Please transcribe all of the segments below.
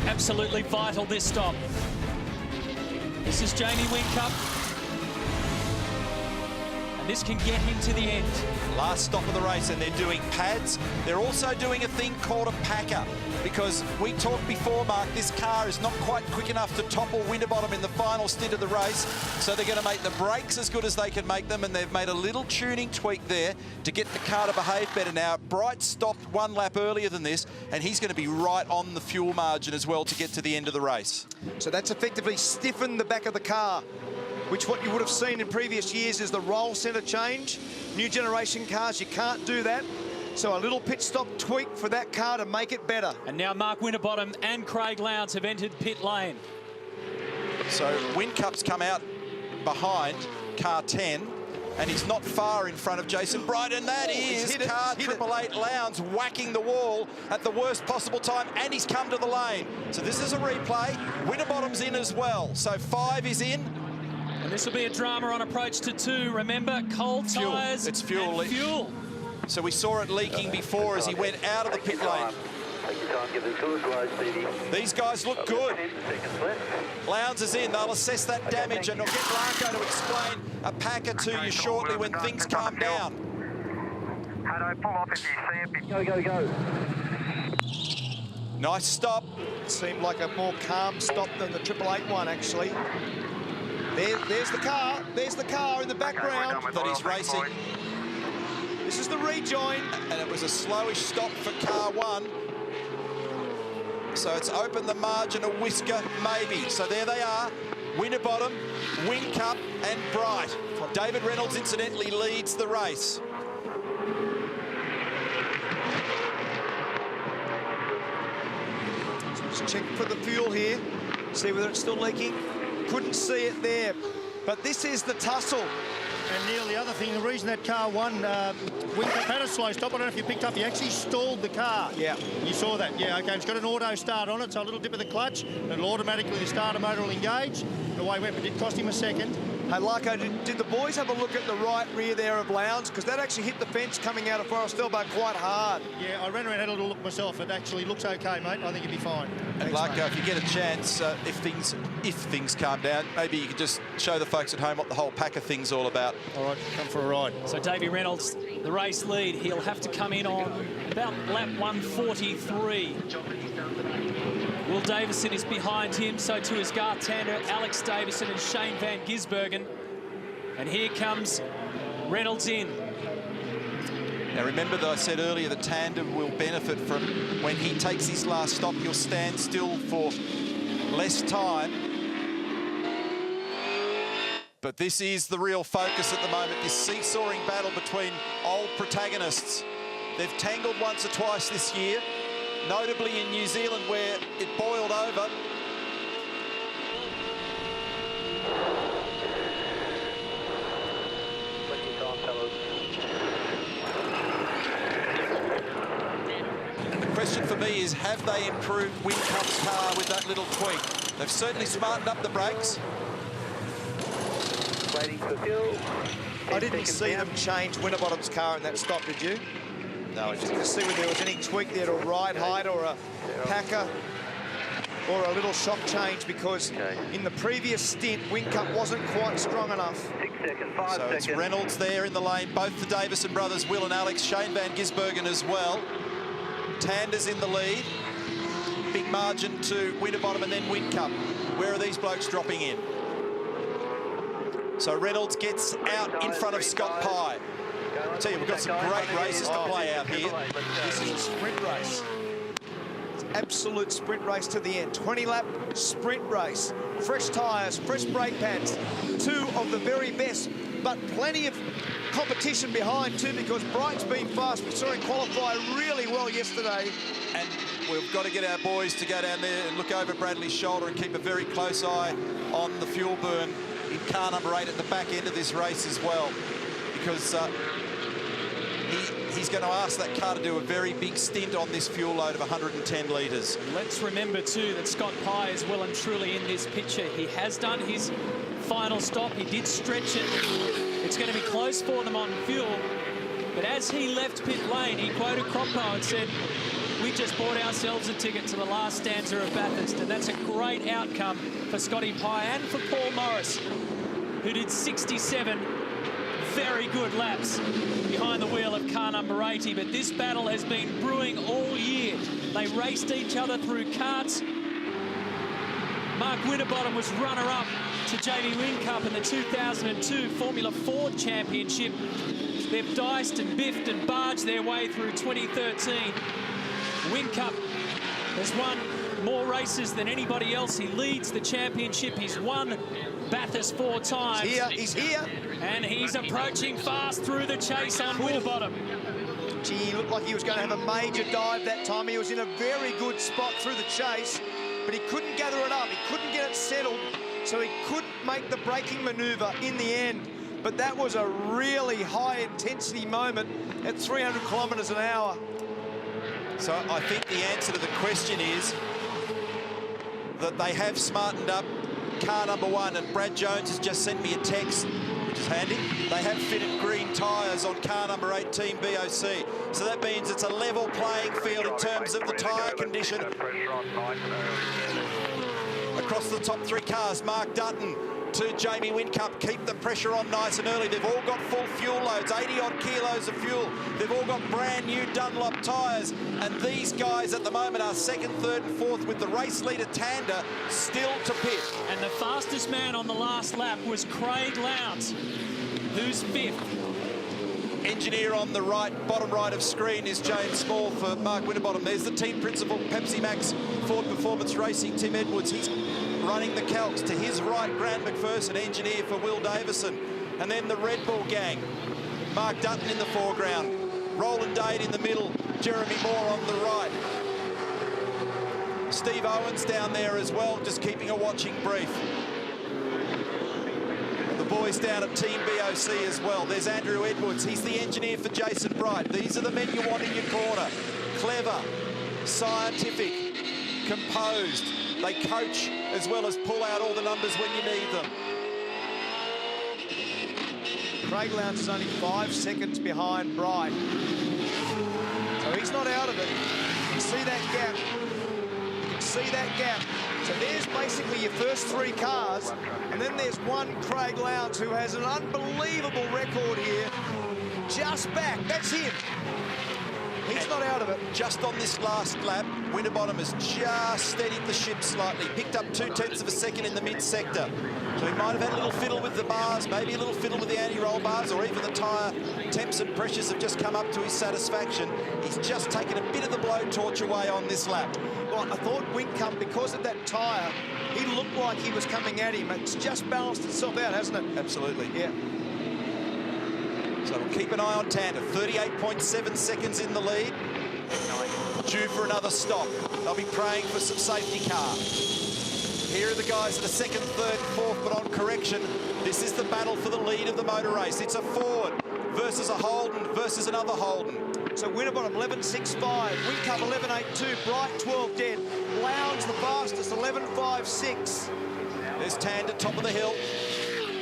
Absolutely vital, this stop. This is Jamie Whincup. And this can get him to the end. Last stop of the race, and they're doing pads. They're also doing a thing called a packer, because we talked before, Mark, this car is not quite quick enough to topple Winterbottom in the final stint of the race, so they're going to make the brakes as good as they can make them, and they've made a little tuning tweak there to get the car to behave better. Now, Bright stopped one lap earlier than this, and he's going to be right on the fuel margin as well to get to the end of the race. So that's effectively stiffened the back of the car, which what you would have seen in previous years is the roll centre change. New generation cars, you can't do that. So a little pit stop tweak for that car to make it better. And now Mark Winterbottom and Craig Lowndes have entered pit lane. So Whincup's come out behind car 10, and he's not far in front of Jason Bright, and that is car 888 Lowndes whacking the wall at the worst possible time, and he's come to the lane. So this is a replay. Winterbottom's in as well. So 5 is in. And this will be a drama on approach to 2. Remember, cold tyres. It's fuel. And fuel. So we saw it leaking before as he went out of the pit lane. These guys look good. Lowndes is in. They'll assess that damage, and they'll get Larko to explain a packer to you shortly when things calm down. Pull off if you see it. Go. Nice stop. It seemed like a more calm stop than the 888 one, actually. There's the car. There's the car in the background. That he's racing. This is the rejoin. And it was a slowish stop for car 1. So it's opened the margin a whisker, maybe. So there they are. Winterbottom, Whincup and Bright. David Reynolds, incidentally, leads the race. So just check for the fuel here. See whether it's still leaking. Couldn't see it there. But this is the tussle. And Neil, the other thing, the reason that car won, Whincup had a slow stop. I don't know if you picked up, he actually stalled the car. Yeah. You saw that? Yeah, okay. It's got an auto start on it, so a little dip of the clutch, and it'll automatically, the starter motor will engage. The way it went, but it did cost him a second. Hey, Larko, did the boys have a look at the right rear there of Lowndes? Because that actually hit the fence coming out of Forest Elbow quite hard. Yeah, I ran around and had a little look myself. It actually looks okay, mate. I think it'll be fine. And Larko, if you get a chance, if things calm down, maybe you could just show the folks at home what the whole packer thing's all about. All right, come for a ride. So Davey Reynolds, the race lead, he'll have to come in on about lap 143. Will Davison is behind him, so too is Garth Tander, Alex Davison and Shane Van Gisbergen. And here comes Reynolds in. Now remember that I said earlier that Tander will benefit from when he takes his last stop, he'll stand still for less time. But this is the real focus at the moment, this seesawing battle between old protagonists. They've tangled once or twice this year, notably in New Zealand where it boiled over. And the question for me is, have they improved Whincup's car with that little tweak? They've certainly smartened up the brakes. I didn't see them change Winterbottom's car in that stop, did you? No, I didn't see whether there was any tweak there to ride height or a packer or a little shock change, because in the previous stint, Whincup wasn't quite strong enough. 6 seconds, 5 So seconds. it's Reynolds there in the lane, both the Davison brothers, Will and Alex, Shane Van Gisbergen as well. Tander's in the lead. Big margin to Winterbottom and then Whincup. Where are these blokes dropping in? So Reynolds gets out in front of Scott Pye. I tell you, we've got some great races to play out here. This is a sprint race. It's an absolute sprint race to the end. 20-lap sprint race. Fresh tyres, fresh brake pads. 2 of the very best, but plenty of competition behind too, because Bright's been fast. We saw him qualify really well yesterday. And we've got to get our boys to go down there and look over Bradley's shoulder and keep a very close eye on the fuel burn in car number 8 at the back end of this race as well, because he's going to ask that car to do a very big stint on this fuel load of 110 litres. Let's remember too that Scott Pye is well and truly in this picture. He has done his final stop. He did stretch it. It's going to be close for them on fuel. But as he left pit lane, he quoted Croppo and said, We just bought ourselves a ticket to the last stanza of Bathurst, and that's a great outcome for Scotty Pye and for Paul Morris, who did 67 very good laps behind the wheel of car number 80. But this battle has been brewing all year. They raced each other through karts. Mark Winterbottom was runner-up to Jamie Whincup in the 2002 Formula Ford Championship. They've diced and biffed and barged their way through 2013. Whincup has won more races than anybody else. He leads the championship. He's won Bathurst 4 times. He's here. And he's approaching fast through the chase on Winterbottom. Gee, he looked like he was going to have a major dive that time. He was in a very good spot through the chase, but he couldn't gather it up. He couldn't get it settled, so he couldn't make the braking manoeuvre in the end. But that was a really high-intensity moment at 300 kilometres an hour. So I think the answer to the question is that they have smartened up car number 1, and Brad Jones has just sent me a text, which is handy. They have fitted green tyres on car number 8, Team BOC. So that means it's a level playing field in terms of the tyre condition. Across the top 3 cars, Mark Dutton to Jamie Whincup, keep the pressure on nice and early. They've all got full fuel loads, 80-odd kilos of fuel. They've all got brand new Dunlop tyres, and these guys at the moment are 2nd, 3rd and 4th, with the race leader Tander still to pit. And the fastest man on the last lap was Craig Lowndes, who's 5th. Engineer on the right, bottom right of screen is James Small for Mark Winterbottom. There's the team principal, Pepsi Max Ford Performance Racing, Tim Edwards. He's running the calcs. To his right, Grant McPherson, engineer for Will Davison. And then the Red Bull gang, Mark Dutton in the foreground, Roland Dade in the middle, Jeremy Moore on the right. Steve Owens down there as well, just keeping a watching brief. The boys down at Team BOC as well. There's Andrew Edwards. He's the engineer for Jason Bright. These are the men you want in your corner. Clever, scientific, composed. They coach as well as pull out all the numbers when you need them. Craig Lowndes is only 5 seconds behind Bright. So he's not out of it. You can see that gap. You can see that gap. So there's basically your first 3 cars. And then there's one Craig Lowndes who has an unbelievable record here. Just back. That's him. He's not out of it. Just on this last lap, Winterbottom has just steadied the ship slightly, picked up 0.2 of a second in the mid-sector. So he might have had a little fiddle with the bars, maybe a little fiddle with the anti-roll bars, or even the tyre temps and pressures have just come up to his satisfaction. He's just taken a bit of the blowtorch away on this lap. Well, I thought Whincup, because of that tyre, he looked like he was coming at him. It's just balanced itself out, hasn't it? Absolutely. Yeah. So we'll keep an eye on Tander. 38.7 seconds in the lead. Due for another stop. They'll be praying for some safety car. Here are the guys that are 2nd, 3rd, 4th, but on correction. This is the battle for the lead of the motor race. It's a Ford versus a Holden versus another Holden. So Winterbottom 11.65, Whincup 11.82, Bright 12 dead, Lowndes the fastest 11.56. There's Tander, top of the hill.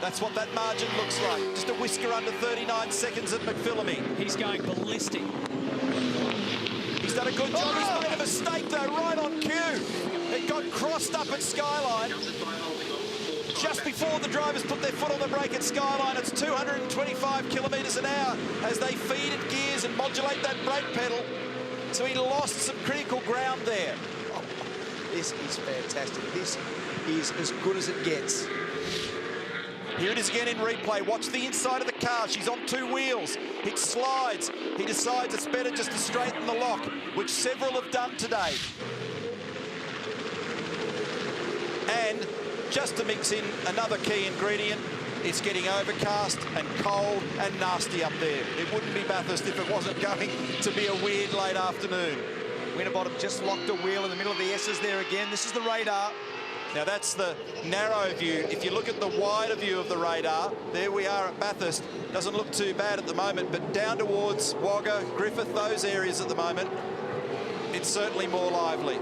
That's what that margin looks like. Just a whisker under 39 seconds at McPhillamy. He's going ballistic. He's done a good job. He's made a mistake, though, right on cue. It got crossed up at Skyline. Just before the drivers put their foot on the brake at Skyline, it's 225 kilometres an hour as they feed it gears and modulate that brake pedal. So he lost some critical ground there. Oh, this is fantastic. This is as good as it gets. Here it is again in replay. Watch the inside of the car. She's on 2 wheels. It slides. He decides it's better just to straighten the lock, which several have done today. And just to mix in another key ingredient, it's getting overcast and cold and nasty up there. It wouldn't be Bathurst if it wasn't going to be a weird late afternoon. Winterbottom just locked a wheel in the middle of the S's there again. This is the radar. Now that's the narrow view. If you look at the wider view of the radar, there we are at Bathurst. Doesn't look too bad at the moment, but down towards Wagga, Griffith, those areas at the moment, it's certainly more lively.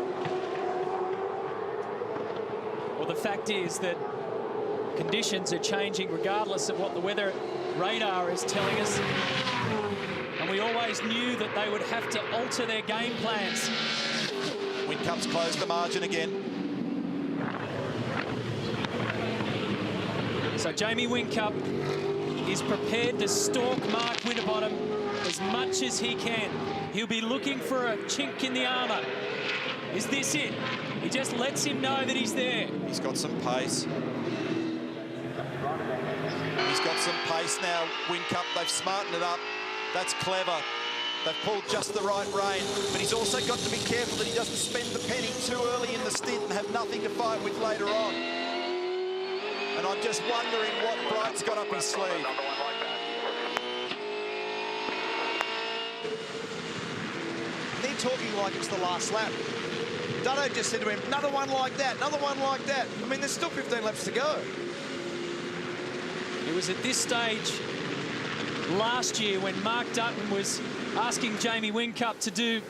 Well, the fact is that conditions are changing regardless of what the weather radar is telling us. And And we always knew that they would have to alter their game plans. Whincup's closed the margin again. So Jamie Whincup is prepared to stalk Mark Winterbottom as much as he can. He'll be looking for a chink in the armour. Is this it? He just lets him know that he's there. He's got some pace. He's got some pace now, Whincup. They've smartened it up. That's clever. They've pulled just the right rein. But he's also got to be careful that he doesn't spend the penny too early in the stint and have nothing to fight with later on. And I'm just wondering what Bright's got up his sleeve. They're talking like it's the last lap. Dutto just said to him, another one like that, another one like that. I mean, there's still 15 laps to go. It was at this stage last year when Mark Dutton was asking Jamie Whincup to do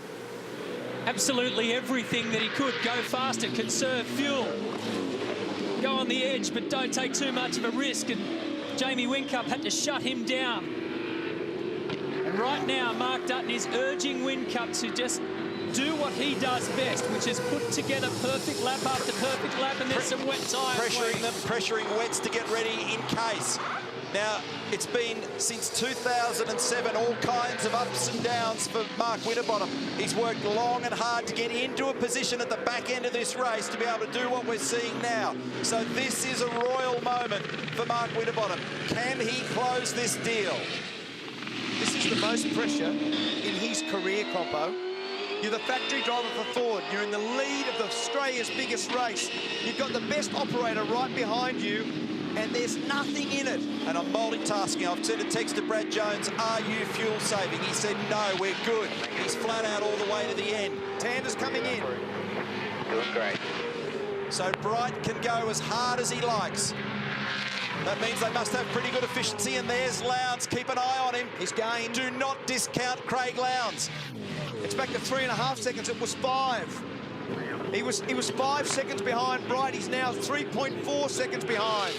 absolutely everything that he could. Go faster, conserve fuel, go on the edge, but don't take too much of a risk. And Jamie Whincup had to shut him down. And right now, Mark Dutton is urging Whincup to just do what he does best, which is put together perfect lap after perfect lap, and there's some wet tyres. Pressuring them, pressuring wets to get ready in case. Now, it's been since 2007 all kinds of ups and downs for Mark Winterbottom. He's worked long and hard to get into a position at the back end of this race to be able to do what we're seeing now. So this is a royal moment for Mark Winterbottom. Can he close this deal? This is the most pressure in his career, Compo. You're the factory driver for Ford. You're in the lead of Australia's biggest race. You've got the best operator right behind you, and there's nothing in it. And I'm multitasking. I've sent a text to Brad Jones, are you fuel saving? He said, no, we're good. He's flat out all the way to the end. Tander's coming in. Doing great. So Bright can go as hard as he likes. That means they must have pretty good efficiency, and there's Lowndes. Keep an eye on him. He's gained. Do not discount Craig Lowndes. It's back to 3.5 seconds. It was 5. He was 5 seconds behind Bright. He's now 3.4 seconds behind.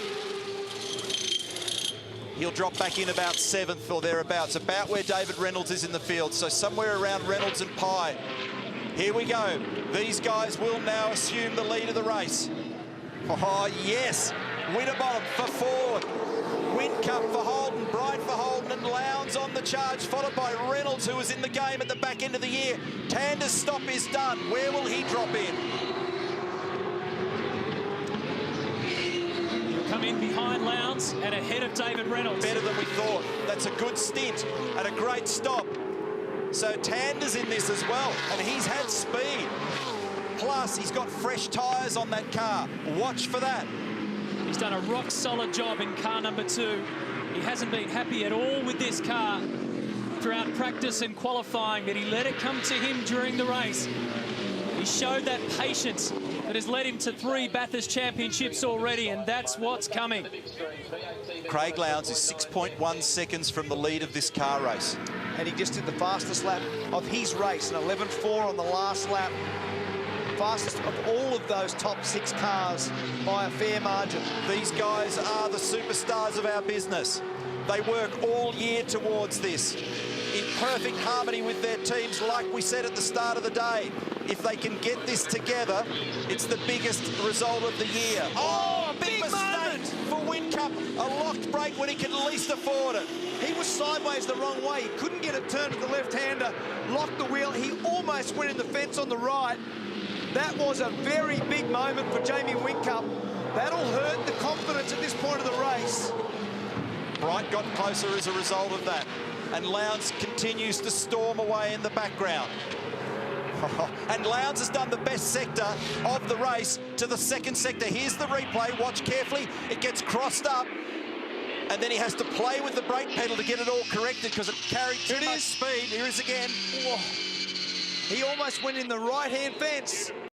He'll drop back in about 7th or thereabouts, about where David Reynolds is in the field. So somewhere around Reynolds and Pye. Here we go. These guys will now assume the lead of the race. Oh, yes. Winterbottom for Ford. Whincup for Holden, Bright for Holden, and Lowndes on the charge, followed by Reynolds, who was in the game at the back end of the year. Tander's stop is done. Where will he drop in? He'll come in behind Lowndes and ahead of David Reynolds. Better than we thought. That's a good stint and a great stop. So Tander's in this as well, and he's had speed. Plus, he's got fresh tyres on that car. Watch for that. He's done a rock-solid job in car number 2. He hasn't been happy at all with this car throughout practice and qualifying, but he let it come to him during the race. He showed that patience that has led him to 3 Bathurst championships already, and that's what's coming. Craig Lowndes is 6.1 seconds from the lead of this car race. And he just did the fastest lap of his race, an 11.4 on the last lap. Fastest of all of those top 6 cars by a fair margin. These guys are the superstars of our business. They work all year towards this, in perfect harmony with their teams, like we said at the start of the day. If they can get this together, it's the biggest result of the year. Oh, a big mistake for Whincup. A locked brake when he can least afford it. He was sideways the wrong way. He couldn't get it turned to the left-hander, locked the wheel. He almost went in the fence on the right. That was a very big moment for Jamie Whincup. That'll hurt the confidence at this point of the race. Bright got closer as a result of that. And Lowndes continues to storm away in the background. And Lowndes has done the best sector of the race to the second sector. Here's the replay. Watch carefully. It gets crossed up. And then he has to play with the brake pedal to get it all corrected because it carried too much speed. Here it is again. Whoa. He almost went in the right-hand fence.